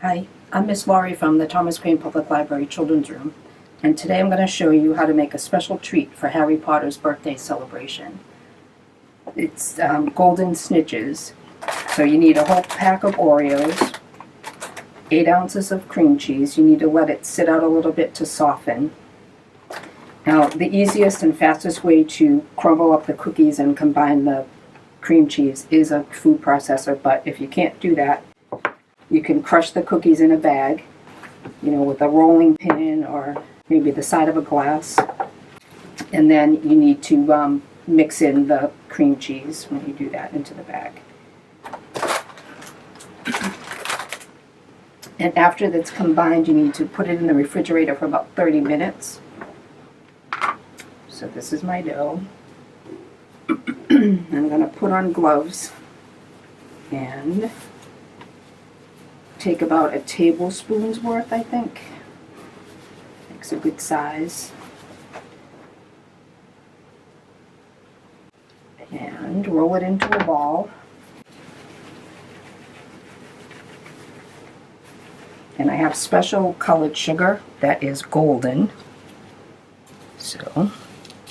Hi, I'm Miss Laurie from the Thomas Crane Public Library Children's Room, and today I'm going to show you how to make a special treat for Harry Potter's birthday celebration. It's golden snitches. So you need a whole pack of Oreos, 8 ounces of cream cheese. You need to let it sit out a little bit to soften. Now, the easiest and fastest way to crumble up the cookies and combine the cream cheese is a food processor, but if you can't do that, you can crush the cookies in a bag, with a rolling pin or maybe the side of a glass. And then you need to mix in the cream cheese when you do that into the bag. And after that's combined, you need to put it in the refrigerator for about 30 minutes. So this is my dough. I'm going to put on gloves and take about a tablespoon's worth, I think. Makes a good size. And roll it into a ball. And I have special colored sugar that is golden. So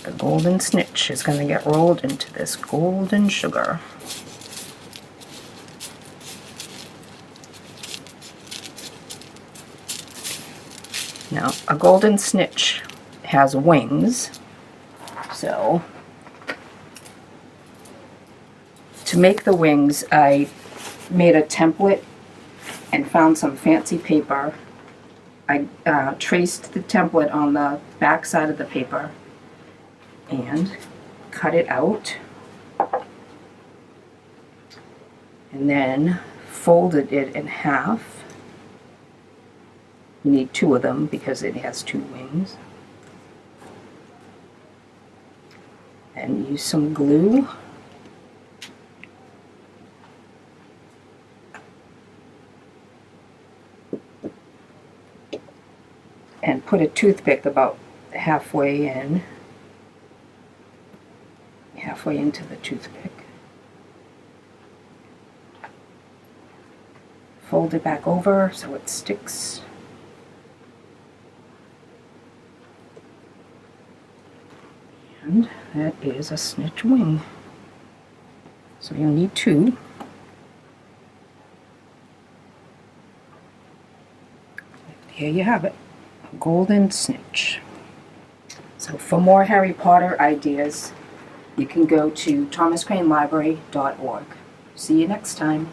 the golden snitch is going to get rolled into this golden sugar. Now, a golden snitch has wings, so to make the wings, I made a template and found some fancy paper. I traced the template on the back side of the paper and cut it out, and then folded it in half. You need 2 of them because it has 2 wings. And use some glue. And put a toothpick about halfway into the toothpick. Fold it back over so it sticks. And that is a snitch wing. So you'll need 2. Here you have it, a golden snitch. So for more Harry Potter ideas, you can go to thomascranelibrary.org. See you next time.